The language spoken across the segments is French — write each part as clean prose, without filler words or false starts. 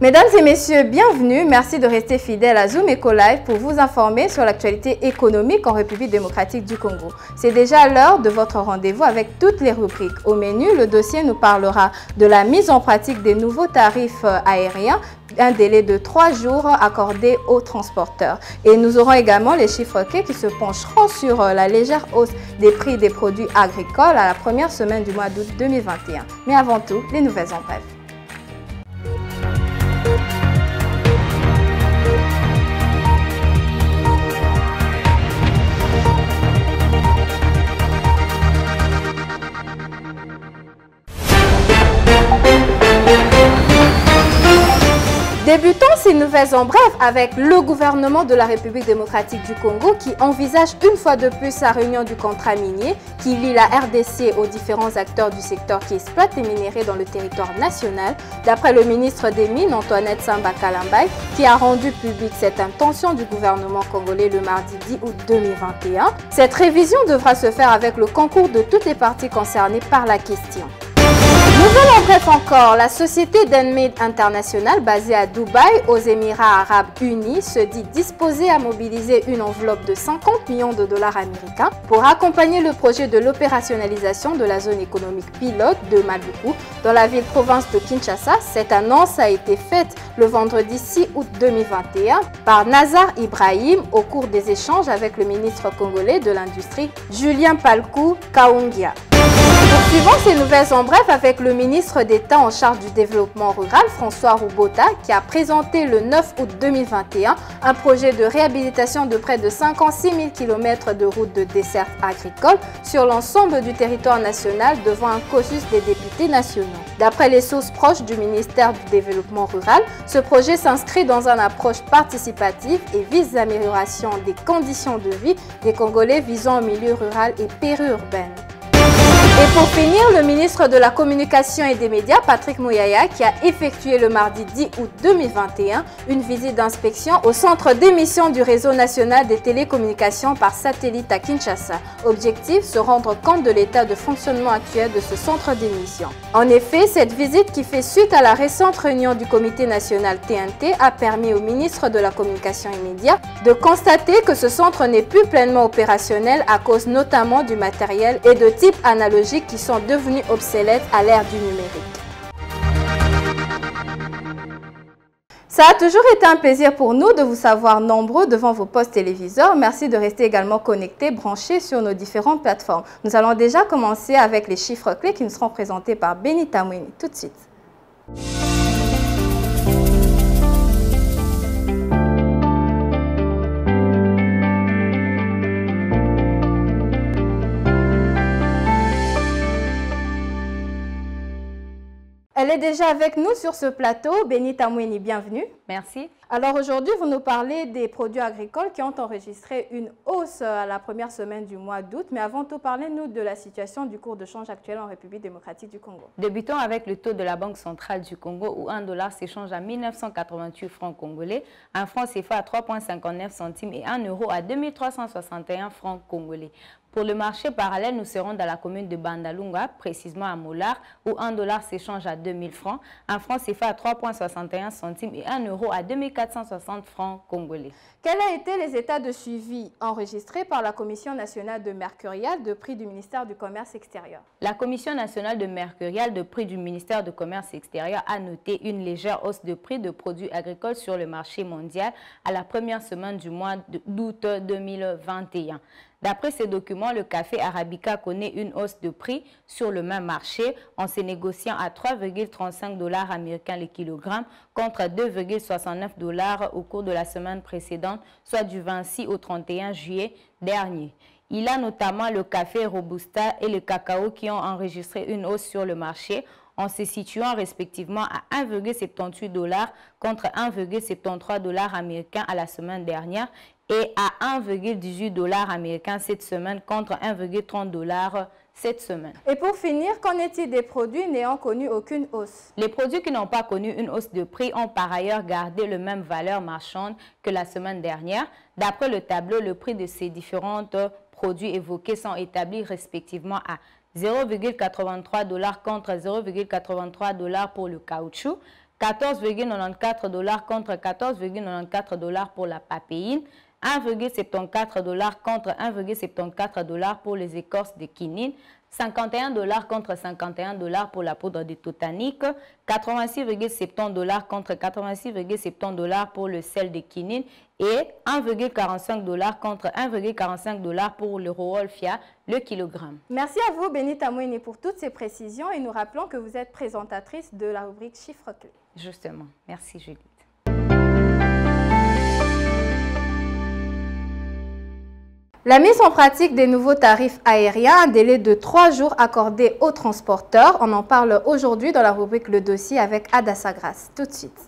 Mesdames et messieurs, bienvenue. Merci de rester fidèles à Zoom Eco Live pour vous informer sur l'actualité économique en République démocratique du Congo. C'est déjà l'heure de votre rendez-vous avec toutes les rubriques. Au menu, le dossier nous parlera de la mise en pratique des nouveaux tarifs aériens, un délai de 3 jours accordé aux transporteurs. Et nous aurons également les chiffres clés qui se pencheront sur la légère hausse des prix des produits agricoles à la première semaine du mois d'août 2021. Mais avant tout, les nouvelles en bref. Débutons ces nouvelles en bref avec le gouvernement de la République démocratique du Congo qui envisage une fois de plus sa réunion du contrat minier qui lie la RDC aux différents acteurs du secteur qui exploitent les minéraux dans le territoire national. D'après le ministre des Mines, Antoinette Samba Kalambay, qui a rendu public cette intention du gouvernement congolais le mardi 10 août 2021, cette révision devra se faire avec le concours de toutes les parties concernées par la question. Nouvelle en bref encore, la société Denmade International basée à Dubaï aux Émirats Arabes Unis se dit disposée à mobiliser une enveloppe de 50 millions de dollars américains pour accompagner le projet de l'opérationnalisation de la zone économique pilote de Maluku dans la ville-province de Kinshasa. Cette annonce a été faite le vendredi 6 août 2021 par Nazar Ibrahim au cours des échanges avec le ministre congolais de l'Industrie Julien Paluku Kahungia. Poursuivons ces nouvelles en bref avec le ministre d'État en charge du développement rural, François Roubota, qui a présenté le 9 août 2021 un projet de réhabilitation de près de 56 000 km de routes de dessert agricole sur l'ensemble du territoire national devant un caucus des députés nationaux. D'après les sources proches du ministère du Développement rural, ce projet s'inscrit dans une approche participative et vise l'amélioration des conditions de vie des Congolais visant au milieu rural et périurbain. Et pour finir, le ministre de la Communication et des Médias, Patrick Mouyaya, qui a effectué le mardi 10 août 2021 une visite d'inspection au centre d'émission du réseau national des télécommunications par satellite à Kinshasa. Objectif, se rendre compte de l'état de fonctionnement actuel de ce centre d'émission. En effet, cette visite qui fait suite à la récente réunion du comité national TNT a permis au ministre de la Communication et Médias de constater que ce centre n'est plus pleinement opérationnel à cause notamment du matériel et de type analogique qui sont devenus obsolètes à l'ère du numérique. Ça a toujours été un plaisir pour nous de vous savoir nombreux devant vos postes téléviseurs. Merci de rester également connectés, branchés sur nos différentes plateformes. Nous allons déjà commencer avec les chiffres clés qui nous seront présentés par Benita Mouini. Tout de suite. Elle est déjà avec nous sur ce plateau. Benita Mouini, bienvenue. Merci. Alors aujourd'hui, vous nous parlez des produits agricoles qui ont enregistré une hausse à la première semaine du mois d'août. Mais avant tout, parlez-nous de la situation du cours de change actuel en République démocratique du Congo. Débutons avec le taux de la Banque centrale du Congo où un dollar s'échange à 1988 francs congolais, un franc CFA à 3,59 centimes et un euro à 2361 francs congolais. Pour le marché parallèle, nous serons dans la commune de Bandalunga, précisément à Moulard, où un dollar s'échange à 2000 francs, un franc CFA à 3,61 centimes et un euro à 2460 francs congolais. Quels ont été les états de suivi enregistrés par la Commission nationale de mercurial de prix du ministère du Commerce extérieur? La Commission nationale de mercurial de prix du ministère du Commerce extérieur a noté une légère hausse de prix de produits agricoles sur le marché mondial à la première semaine du mois d'août 2021. D'après ces documents, le café arabica connaît une hausse de prix sur le même marché en se négociant à 3,35 $ américains le kilogramme contre 2,69 $ au cours de la semaine précédente, soit du 26 au 31 juillet dernier. Il y a notamment le café Robusta et le cacao qui ont enregistré une hausse sur le marché en se situant respectivement à 1,78 $ contre 1,73 $ américains à la semaine dernière et à 1,18 $ américain cette semaine contre 1,30 $ cette semaine. Et pour finir, qu'en est-il des produits n'ayant connu aucune hausse? Les produits qui n'ont pas connu une hausse de prix ont par ailleurs gardé la même valeur marchande que la semaine dernière. D'après le tableau, le prix de ces différents produits évoqués sont établis respectivement à 0,83 $ contre 0,83 $ pour le caoutchouc, 14,94 $ contre 14,94 $ pour la papéine, 1,74 $ contre 1,74 $ pour les écorces de quinine, 51 $ contre 51 $ pour la poudre de totanique, 86,70 $ contre 86,70 $ pour le sel de quinine et 1,45 $ contre 1,45 $ pour le Rowolfia, le kilogramme. Merci à vous, Benita Mouini, pour toutes ces précisions et nous rappelons que vous êtes présentatrice de la rubrique Chiffres clés. Justement. Merci, Judith. La mise en pratique des nouveaux tarifs aériens, un délai de 3 jours accordé aux transporteurs. On en parle aujourd'hui dans la rubrique Le Dossier avec Ada Sagras. Tout de suite.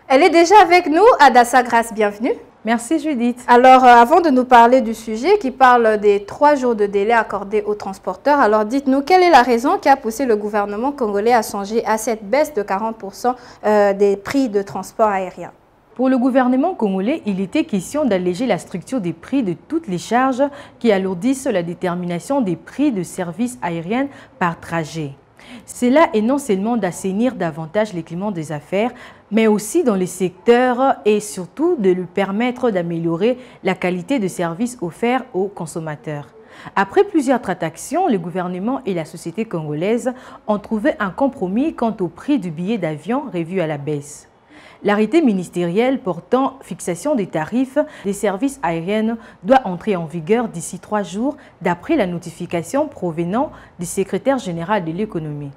Elle est déjà avec nous, Ada Sagras, bienvenue. Merci Judith. Alors, avant de nous parler du sujet qui parle des 3 jours de délai accordés aux transporteurs, alors dites-nous, quelle est la raison qui a poussé le gouvernement congolais à songer à cette baisse de 40% des prix de transport aérien? Pour le gouvernement congolais, il était question d'alléger la structure des prix de toutes les charges qui alourdissent la détermination des prix de services aériens par trajet. Cela est non seulement d'assainir davantage les climats des affaires, mais aussi dans les secteurs et surtout de lui permettre d'améliorer la qualité de service offert aux consommateurs. Après plusieurs tractations, le gouvernement et la société congolaise ont trouvé un compromis quant au prix du billet d'avion revu à la baisse. L'arrêté ministériel portant fixation des tarifs des services aériens doit entrer en vigueur d'ici 3 jours, d'après la notification provenant du secrétaire général de l'économie.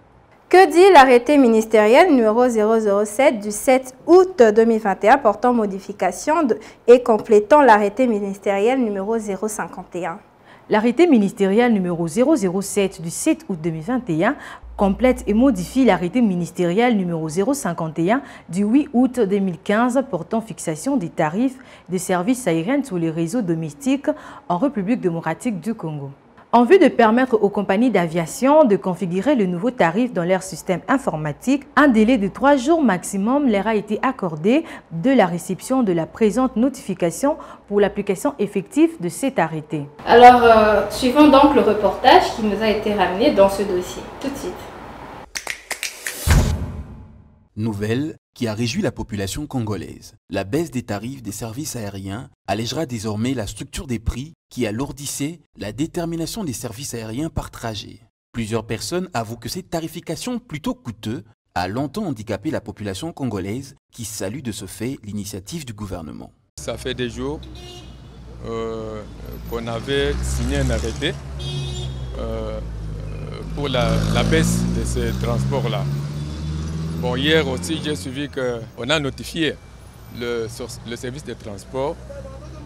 Que dit l'arrêté ministériel numéro 007 du 7 août 2021 portant modification et complétant l'arrêté ministériel numéro 051? L'arrêté ministériel numéro 007 du 7 août 2021 complète et modifie l'arrêté ministériel numéro 051 du 8 août 2015 portant fixation des tarifs des services aériens sur les réseaux domestiques en République démocratique du Congo. En vue de permettre aux compagnies d'aviation de configurer le nouveau tarif dans leur système informatique, un délai de 3 jours maximum leur a été accordé de la réception de la présente notification pour l'application effective de cet arrêté. Alors, suivons donc le reportage qui nous a été ramené dans ce dossier. Tout de suite. Nouvelle qui a réjoui la population congolaise. La baisse des tarifs des services aériens allégera désormais la structure des prix qui alourdissait la détermination des services aériens par trajet. Plusieurs personnes avouent que cette tarification plutôt coûteuse a longtemps handicapé la population congolaise qui salue de ce fait l'initiative du gouvernement. Ça fait des jours qu'on avait signé un arrêté pour la baisse de ces transports-là. Bon, hier aussi, j'ai suivi qu'on a notifié le service de transport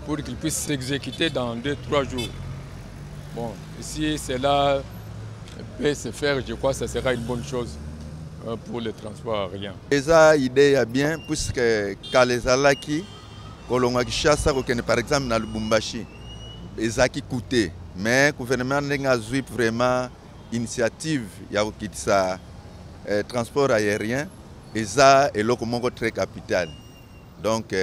pour qu'il puisse s'exécuter dans 2-3 jours. Bon, si cela peut se faire, je crois que ce sera une bonne chose pour le transport aérien. Esa idée est bien, puisque quand les alaki, par exemple, dans le Lubumbashi, esa qui coûtait, mais le gouvernement n'a pas vraiment initiative, il y a ça. Transport aérien et ça est le très capital. Donc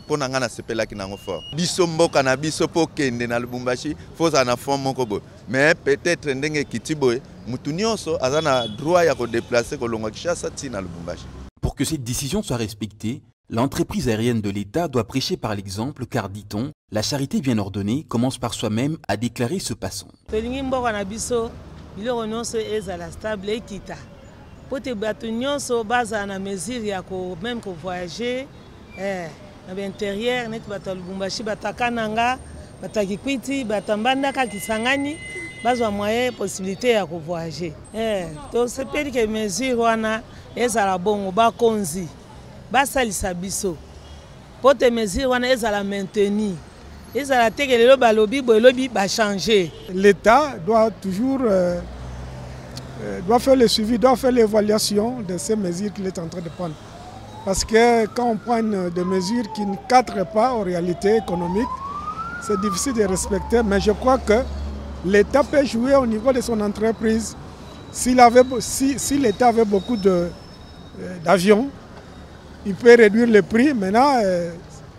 pour nous c'est là qui n'a fort. Biso mboka na biso po kende na Lubumbashi faut en fond moko bo. Mais peut-être ndenge kitiboy mutu nyonso azana droit ya ko déplacer ko longa Kinshasa ti na Lubumbashi. Pour que cette décision soit respectée, l'entreprise aérienne de l'État doit prêcher par l'exemple car, dit-on, la charité bien ordonnée commence par soi-même, a déclaré ce passant. Pour te battre nyonso baza na mesure ya ko même ko voyager na l'intérieur net bata Lubumbashi batakananga batakikwiti batambanda ka Kisangani bazwa moyen possibilité ya ko voyager to sepeli ke mesure wana ezala bongo bakonzi basalisa biso pour te mesure wana ezala maintenir ezala tekelelo balobi boelobi ba changer. L'État doit toujours doit faire le suivi, doit faire l'évaluation de ces mesures qu'il est en train de prendre. Parce que quand on prend des mesures qui ne cadrent pas aux réalités économiques, c'est difficile de respecter. Mais je crois que l'État peut jouer au niveau de son entreprise. Si l'État avait beaucoup d'avions, il peut réduire le prix. Maintenant,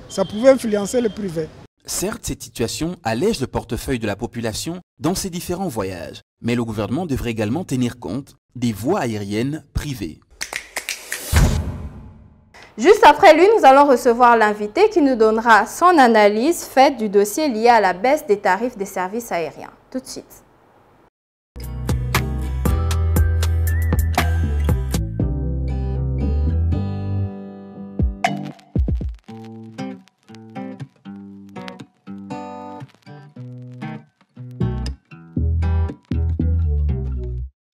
ça pouvait influencer le privé. Certes, cette situation allège le portefeuille de la population dans ses différents voyages, mais le gouvernement devrait également tenir compte des voies aériennes privées. Juste après lui, nous allons recevoir l'invité qui nous donnera son analyse faite du dossier lié à la baisse des tarifs des services aériens. Tout de suite.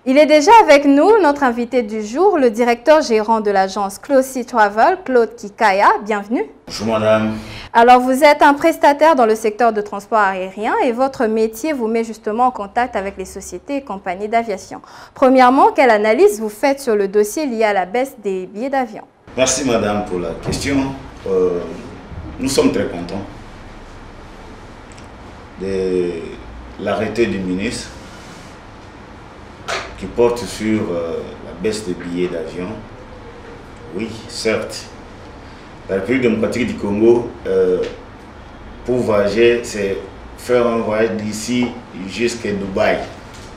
Il est déjà avec nous, notre invité du jour, le directeur gérant de l'agence Closi Travel, Claude Kikaya. Bienvenue. Bonjour madame. Alors vous êtes un prestataire dans le secteur de transport aérien et votre métier vous met justement en contact avec les sociétés et compagnies d'aviation. Premièrement, quelle analyse vous faites sur le dossier lié à la baisse des billets d'avion? Merci madame pour la question. Nous sommes très contents de l'arrêté du ministre qui porte sur la baisse des billets d'avion. Oui, certes, la République démocratique du Congo, pour voyager, c'est faire un voyage d'ici jusqu'à Dubaï.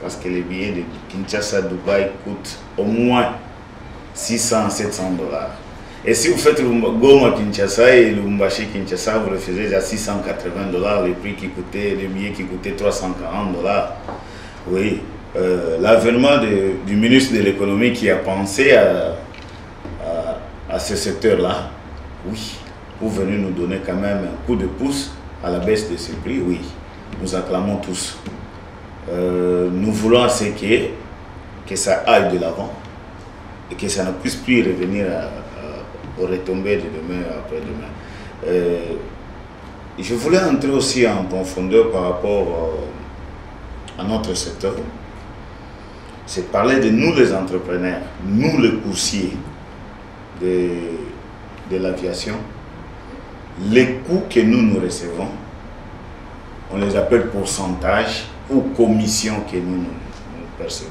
Parce que les billets de Kinshasa à Dubaï coûtent au moins 600-700 $. Et si vous faites le Goma Kinshasa et le Lubumbashi Kinshasa, vous le faisiez à 680 $, le billet qui coûtait 340 $. Oui. L'avènement du ministre de l'économie qui a pensé à ce secteur-là, oui, vous venez nous donner quand même un coup de pouce à la baisse de ce prix, oui, nous acclamons tous. Nous voulons que ça aille de l'avant et que ça ne puisse plus revenir aux retombées de demain après-demain. Je voulais entrer aussi en profondeur par rapport à notre secteur. C'est parler de nous les entrepreneurs, nous les coursiers de l'aviation. Les coûts que nous recevons, on les appelle pourcentage ou commission que nous percevons.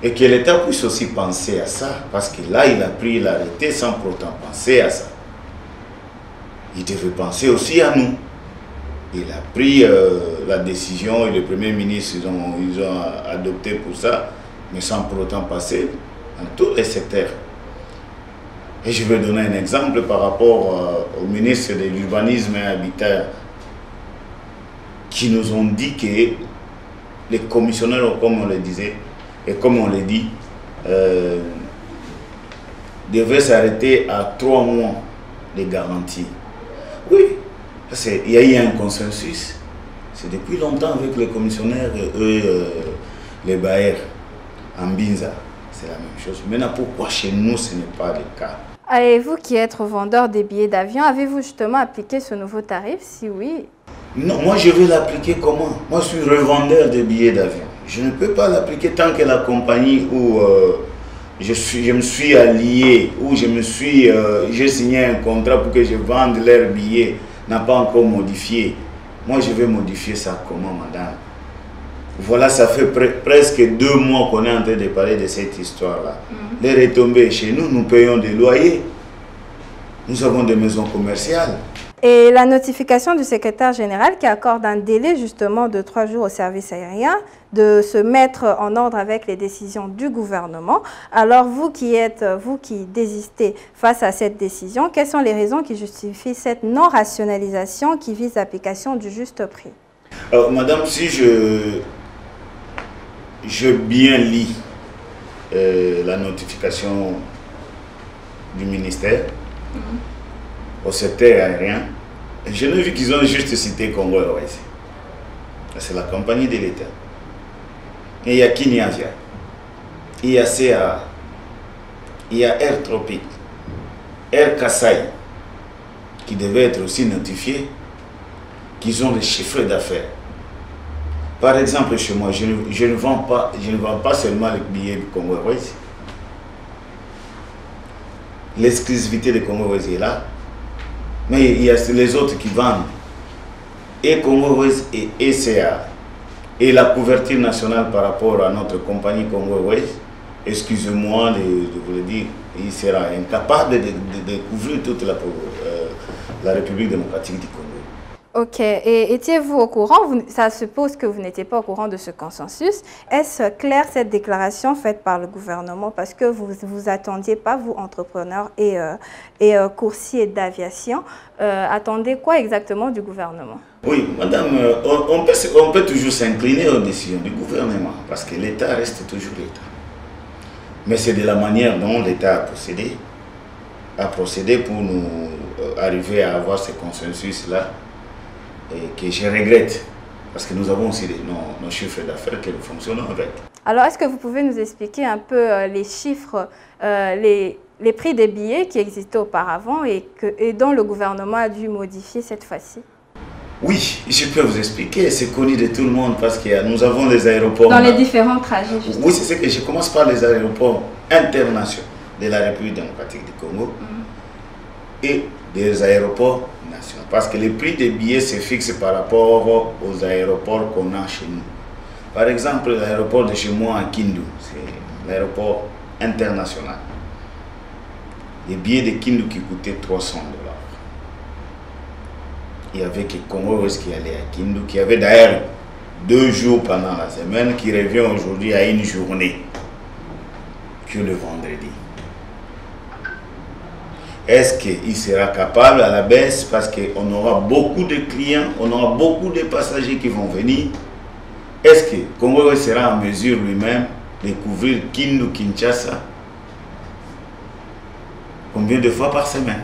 Et que l'État puisse aussi penser à ça, parce que là, il a pris l'arrêté sans pourtant penser à ça. Il devait penser aussi à nous. Il a pris la décision et le Premier ministre, ils ont adopté pour ça, mais sans pour autant passer dans tous les secteurs. Et je vais donner un exemple par rapport au ministre de l'Urbanisme et Habitat qui nous ont dit que les commissionnaires, comme on le disait, et comme on le dit, devaient s'arrêter à 3 mois de garantie. Oui. Il y a eu un consensus. C'est depuis longtemps avec les commissionnaires et les bailleurs en Binza. C'est la même chose. Maintenant, pourquoi chez nous ce n'est pas le cas? Et vous qui êtes vendeur des billets d'avion, avez-vous justement appliqué ce nouveau tarif? Si oui. Non, moi je vais l'appliquer comment? Moi je suis revendeur de billets d'avion. Je ne peux pas l'appliquer tant que la compagnie où je me suis allié, où j'ai signé un contrat pour que je vende leurs billets n'a pas encore modifié. Moi, je vais modifier ça comment, madame? Voilà, ça fait presque 2 mois qu'on est en train de parler de cette histoire-là. Les retombées chez nous, nous payons des loyers. Nous avons des maisons commerciales. Et la notification du secrétaire général qui accorde un délai justement de 3 jours au service aérien de se mettre en ordre avec les décisions du gouvernement. Alors vous qui désistez face à cette décision, quelles sont les raisons qui justifient cette non-rationalisation qui vise l'application du juste prix? Alors, madame, si je bien lis la notification du ministère, au secteur aérien, je n'ai vu qu'ils ont juste cité Congo Airways. C'est la compagnie de l'État. Et il y a Kenya Avia, il y a CA, il y a Air Tropique, Air Kasai, qui devaient être aussi notifiés, qu'ils ont des chiffres d'affaires. Par exemple, chez moi, je ne vends pas seulement les billets de Congo Airways. L'exclusivité de Congo Airways est là. Mais il y a les autres qui vendent. Et Congo Airways et ECA. et la couverture nationale par rapport à notre compagnie Congo Airways, excusez-moi de vous le dire, il sera incapable de couvrir toute la République démocratique du Congo. Ok, et étiez-vous au courant, ça suppose que vous n'étiez pas au courant de ce consensus. Est-ce clair cette déclaration faite par le gouvernement? Parce que vous ne vous attendiez pas, vous, entrepreneurs et coursiers d'aviation, attendez quoi exactement du gouvernement? Oui, madame, on peut toujours s'incliner aux décisions du gouvernement, parce que l'État reste toujours l'État. Mais c'est de la manière dont l'État a procédé pour nous arriver à avoir ce consensus-là, et que je regrette, parce que nous avons aussi nos chiffres d'affaires que nous fonctionnons avec. Alors, est-ce que vous pouvez nous expliquer un peu les chiffres, les prix des billets qui existaient auparavant et dont le gouvernement a dû modifier cette fois-ci? Oui, je peux vous expliquer, c'est connu de tout le monde parce que nous avons les aéroports... Dans les différents trajets, justement. Oui, c'est ce que je commence par les aéroports internationaux de la République démocratique du Congo et des aéroports nationaux. Parce que le prix des billets se fixe par rapport aux aéroports qu'on a chez nous. Par exemple, l'aéroport de chez moi à Kindu, c'est l'aéroport international. Les billets de Kindu qui coûtaient $300. Il y avait que Congo Airways qui allait à Kindu, qui avait d'ailleurs 2 jours pendant la semaine, qui revient aujourd'hui à une journée, que le vendredi. Est-ce qu'il sera capable à la baisse parce qu'on aura beaucoup de clients, on aura beaucoup de passagers qui vont venir? Est-ce que Congo Airways sera en mesure lui-même de couvrir Kindu, Kinshasa combien de fois par semaine?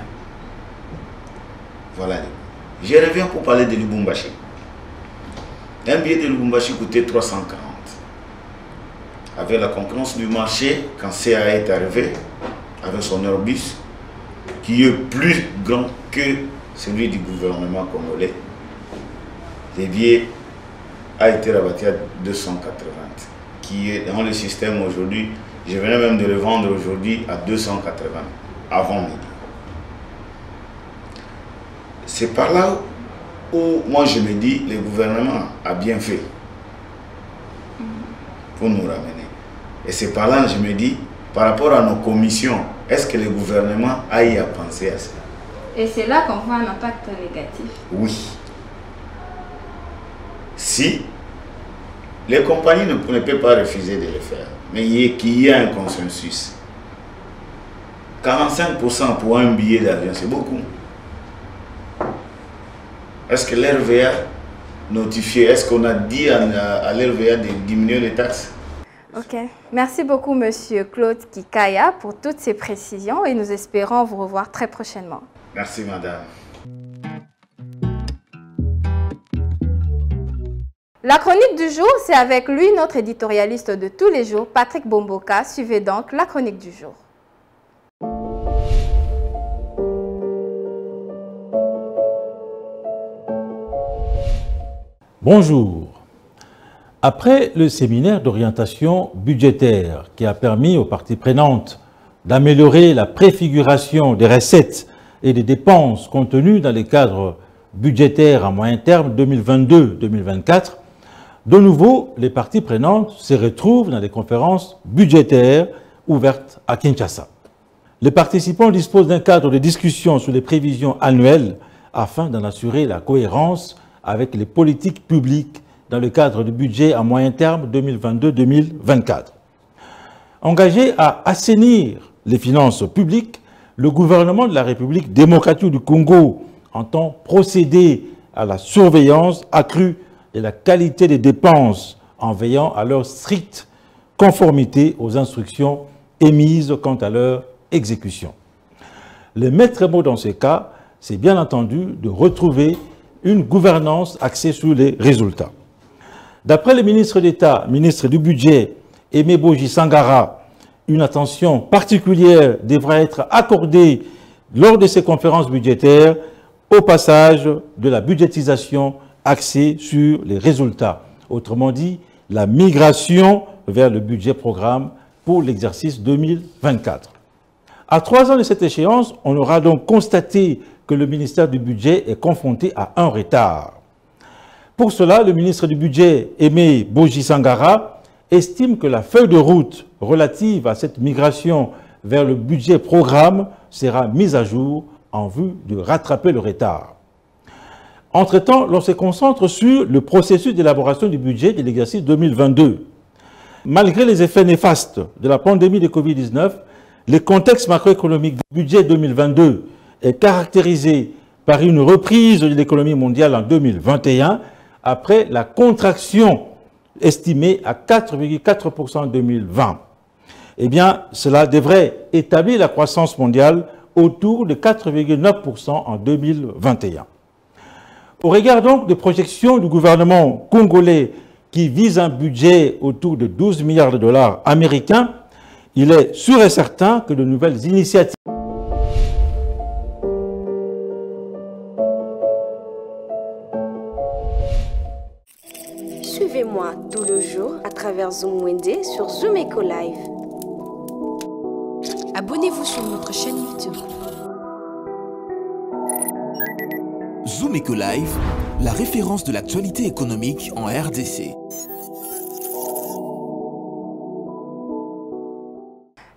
Voilà. Je reviens pour parler de Lubumbashi. Un billet de Lubumbashi coûtait 340. Avec la concurrence du marché, quand CA est arrivé, avec son Airbus, qui est plus grand que celui du gouvernement congolais, le billet a été rabattu à 280, qui est dans le système aujourd'hui. Je venais même de le vendre aujourd'hui à 280, avant midi. C'est par là où moi je me dis le gouvernement a bien fait pour nous ramener. Et c'est par là que je me dis, par rapport à nos commissions, est-ce que le gouvernement a eu à penser à ça? Et c'est là qu'on voit un impact négatif. Oui. Si les compagnies ne peuvent pas refuser de le faire, mais qu'il y ait un consensus. 45% pour un billet d'avion, c'est beaucoup. Est-ce que l'RVA notifié, est-ce qu'on a dit à l'RVA de diminuer les taxes? Ok. Merci beaucoup, Monsieur Claude Kikaya, pour toutes ces précisions et nous espérons vous revoir très prochainement. Merci, Madame. La chronique du jour, c'est avec lui, notre éditorialiste de tous les jours, Patrick Bomboka. Suivez donc la chronique du jour. Bonjour. Après le séminaire d'orientation budgétaire qui a permis aux parties prenantes d'améliorer la préfiguration des recettes et des dépenses contenues dans les cadres budgétaires à moyen terme 2022-2024, de nouveau, les parties prenantes se retrouvent dans des conférences budgétaires ouvertes à Kinshasa. Les participants disposent d'un cadre de discussion sur les prévisions annuelles afin d'en assurer la cohérence avec les politiques publiques dans le cadre du budget à moyen terme 2022-2024. Engagé à assainir les finances publiques, le gouvernement de la République démocratique du Congo entend procéder à la surveillance accrue de la qualité des dépenses en veillant à leur stricte conformité aux instructions émises quant à leur exécution. Le maître mot dans ce cas, c'est bien entendu de retrouver une gouvernance axée sur les résultats. D'après le ministre d'État, ministre du Budget, Aimé Boji Sangara, une attention particulière devra être accordée lors de ces conférences budgétaires au passage de la budgétisation axée sur les résultats. Autrement dit, la migration vers le budget programme pour l'exercice 2024. À 3 ans de cette échéance, on aura donc constaté que le ministère du Budget est confronté à un retard. Pour cela, le ministre du Budget, Aimé Boji Sangara, estime que la feuille de route relative à cette migration vers le budget programme sera mise à jour en vue de rattraper le retard. Entre-temps, l'on se concentre sur le processus d'élaboration du budget de l'exercice 2022. Malgré les effets néfastes de la pandémie de Covid-19, le contexte macroéconomique du budget 2022 est caractérisé par une reprise de l'économie mondiale en 2021 après la contraction estimée à 4,4% en 2020. Eh bien, cela devrait établir la croissance mondiale autour de 4,9% en 2021. Au regard donc des projections du gouvernement congolais qui vise un budget autour de 12 milliards de dollars américains, il est sûr et certain que de nouvelles initiatives Suivez-moi tout le jour à travers Zoom Wende sur Zoom Eco Live. Abonnez-vous sur notre chaîne YouTube. Zoom Eco Live, la référence de l'actualité économique en RDC.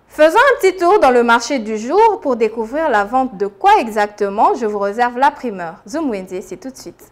Faisons un petit tour dans le marché du jour pour découvrir la vente de quoi exactement. Je vous réserve la primeur. Zoom Wende, c'est tout de suite.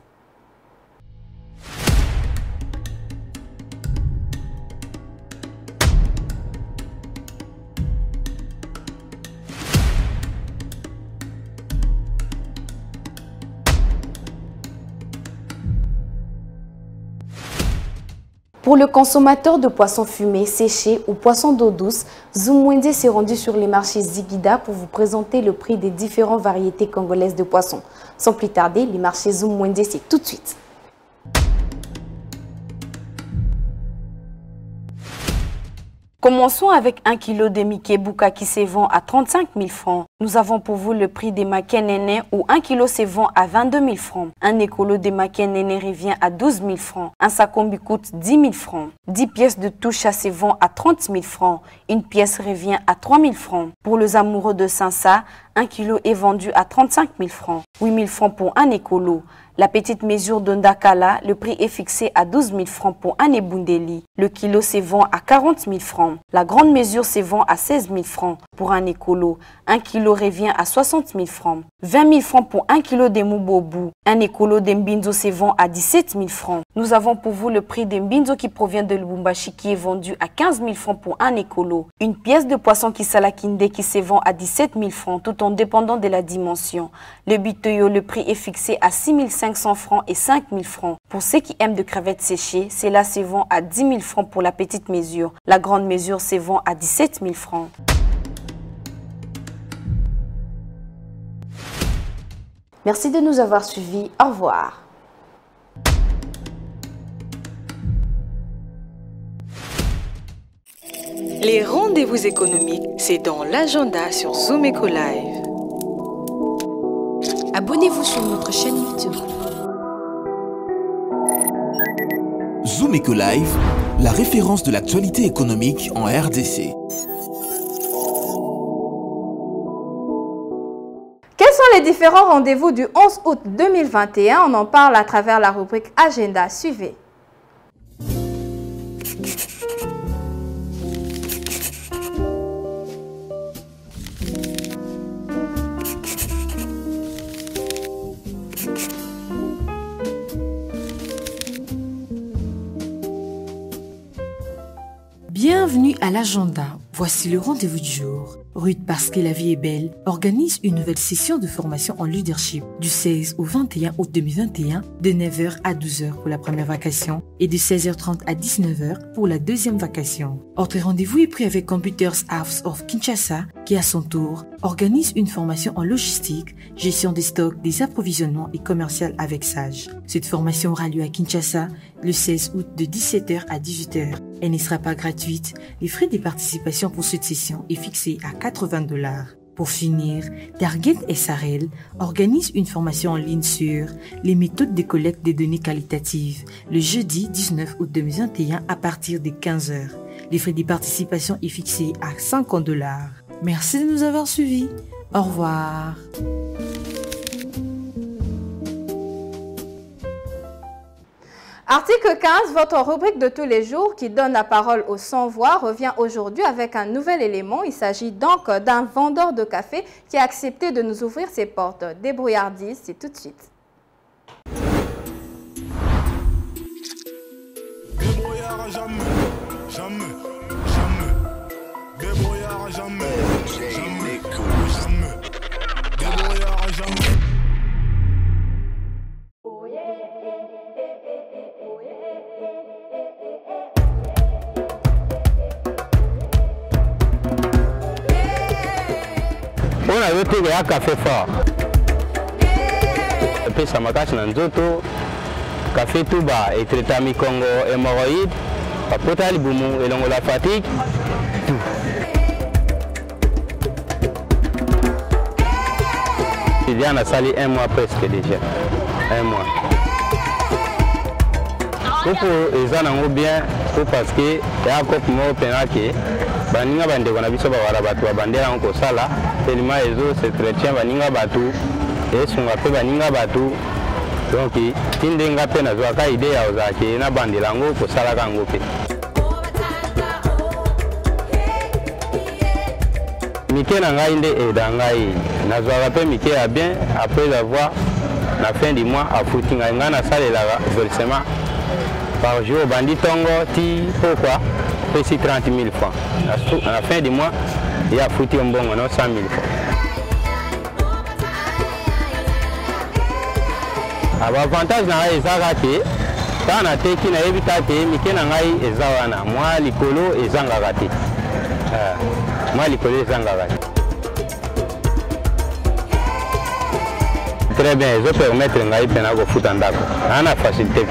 Pour le consommateur de poissons fumés, séchés ou poissons d'eau douce, Zoom Wende s'est rendu sur les marchés Zigida pour vous présenter le prix des différentes variétés congolaises de poissons. Sans plus tarder, les marchés Zoom Wende, c'est tout de suite. Commençons avec 1 kg de Mickey Bouka qui se vend à 35 000 francs. Nous avons pour vous le prix des maquets nénés où 1 kg se vend à 22 000 francs. Un écolo de maquets nénés revient à 12 000 francs. Un sacombi coûte 10 000 francs. 10 pièces de toucha se vend à 30 000 francs. Une pièce revient à 3 000 francs. Pour les amoureux de Sansa, 1 kg est vendu à 35 000 francs. 8 000 francs pour un écolo. La petite mesure de Ndakala, le prix est fixé à 12 000 francs pour un ébundeli. Le kilo se vend à 40 000 francs. La grande mesure se vend à 16 000 francs pour un écolo. 1 kilo revient à 60 000 francs. 20 000 francs pour 1 kilo de Mubobu. Un écolo de Mbinzo se vend à 17 000 francs. Nous avons pour vous le prix de Mbinzo qui provient de Lubumbashi qui est vendu à 15 000 francs pour un écolo. Une pièce de poisson Kisalakinde qui se vend à 17 000 francs tout en dépendant de la dimension. Le bitoyo, le prix est fixé à 6 500 francs et 5 000 francs. Pour ceux qui aiment de crevettes séchées, cela se vend à 10 000 francs pour la petite mesure. La grande mesure se vend à 17 000 francs. Merci de nous avoir suivis. Au revoir. Les rendez-vous économiques, c'est dans l'agenda sur Zoom Eco Live. Abonnez-vous sur notre chaîne YouTube. Zoom Eco Live, la référence de l'actualité économique en RDC. Quels sont les différents rendez-vous du 11 août 2021? On en parle à travers la rubrique Agenda. Suivez. Bienvenue à l'agenda. Voici le rendez-vous du jour. Ruth parce que la vie est belle organise une nouvelle session de formation en leadership du 16 au 21 août 2021 de 9h à 12h pour la première vacation et de 16h30 à 19h pour la deuxième vacation. Autre rendez-vous est pris avec Computers House of Kinshasa qui à son tour organise une formation en logistique, gestion des stocks, des approvisionnements et commercial avec Sage. Cette formation aura lieu à Kinshasa le 16 août de 17h à 18h. Elle ne sera pas gratuite. Les frais de participation pour cette session est fixé à $80. Pour finir, Target SRL organise une formation en ligne sur les méthodes de collecte des données qualitatives le jeudi 19 août 2021 à partir de 15h. Les frais de participation est fixé à $50. Merci de nous avoir suivis. Au revoir. Article 15, votre rubrique de tous les jours qui donne la parole aux sans-voix revient aujourd'hui avec un nouvel élément. Il s'agit donc d'un vendeur de café qui a accepté de nous ouvrir ses portes. Débrouillardise, c'est tout de suite. Débrouillard jamais, jamais, jamais. Débrouillard jamais, jamais, jamais. Débrouillard jamais. On a voté un café fort. Et puis ça m'a caché dans le café tout bas et traité mi Congo hémorroïde, papota libumu et l'ongo la fatigue. Il y en a sali un mois presque déjà. Un mois. Pour les gens bien, parce que il y a un peu de pénalité. Baninga bande kona biso ba wala batu bandera onko sala tellement ezo se tretien baninga batu esunga pe baninga batu donc tindenga pe na zwa ka idea ozake na bandela ngo ko sala kango pe Mike na ngai nde edangai na zwa pe Mike a bien après avoir la fin du mois a foutinga ngana salela versement par jour bandi tongo ti pourquoi c'est 30 000 francs. À la fin du mois, il y a foutu un bon 100 000 francs. L'avantage c'est que quand on a été qui n'a évité que moi l'icolo et zangagati. Moi l'icolo et zangagati. Très bien, je peux permettre de faire un foot en d'accord. On a facilité.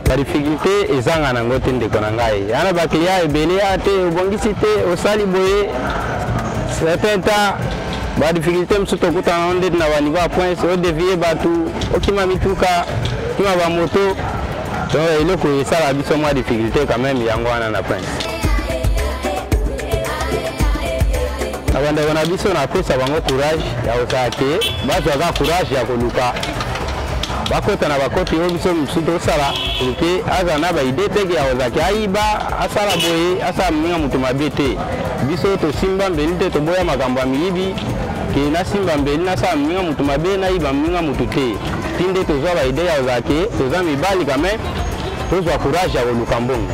La difficulté est en angotin de Konangai. Ana bakilia ebele ate ubongisi te osali boye. Certains temps ba difficulté msuto kuta onde na waniva point au dévier batu okima mituka kima ba moto. Donc il ko ça la biso moi difficulté quand même yango ana na point. Abanda wana biso na pesa bango courage ya osake bazwa courage ya koluka. Bakota na bakoti obiso msuto sala porque azana ba ide tege ya ozaki aiba asala boye asa mninga mutu mabete biso to simba mbelite to boya makambo milibi ke na simba mbeli na sa mninga mutu mabe na iba mninga mutu te tinde to zo ba ide ya ozaki to za mibali kame to zo courage ya koluka mbongo.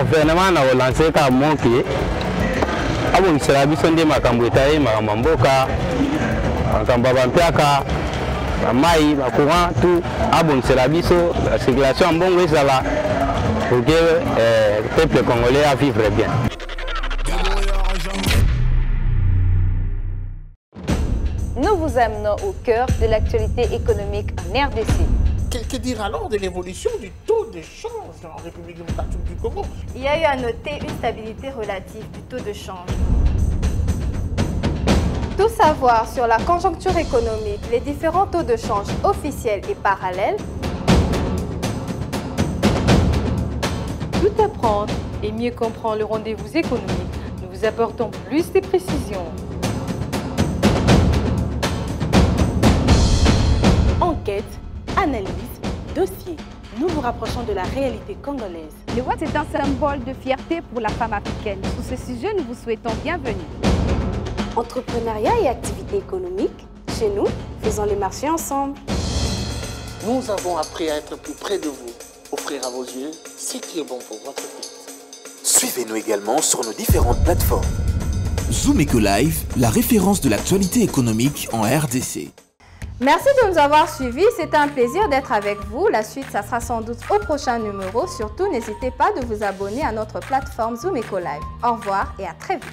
Le gouvernement a lancé un manqué. Abon sera biso nde makambo etaye makambo mboka makambo bampiaka mai courant tout abon sera biso la circulation en bongo ezala pour que le peuple congolais a vivre bien. Nous vous amenons au cœur de l'actualité économique en RDC. Que dire alors de l'évolution du taux de change en République démocratique du Congo? Il y a eu à noter une stabilité relative du taux de change. Tout savoir sur la conjoncture économique, les différents taux de change officiels et parallèles. Tout apprendre et mieux comprendre le rendez-vous économique. Nous vous apportons plus de précisions. Enquête, analyse, dossier. Nous vous rapprochons de la réalité congolaise. Le vote est un symbole de fierté pour la femme africaine. Sur ce sujet, nous vous souhaitons bienvenue. Entrepreneuriat et activités économiques, chez nous, faisons les marchés ensemble. Nous avons appris à être plus près de vous, offrir à vos yeux ce qui est bon pour votre vie. Suivez-nous également sur nos différentes plateformes. Zoom Eco Live, la référence de l'actualité économique en RDC. Merci de nous avoir suivis, c'était un plaisir d'être avec vous. La suite, ça sera sans doute au prochain numéro. Surtout, n'hésitez pas de vous abonner à notre plateforme Zoom Eco Live. Au revoir et à très vite.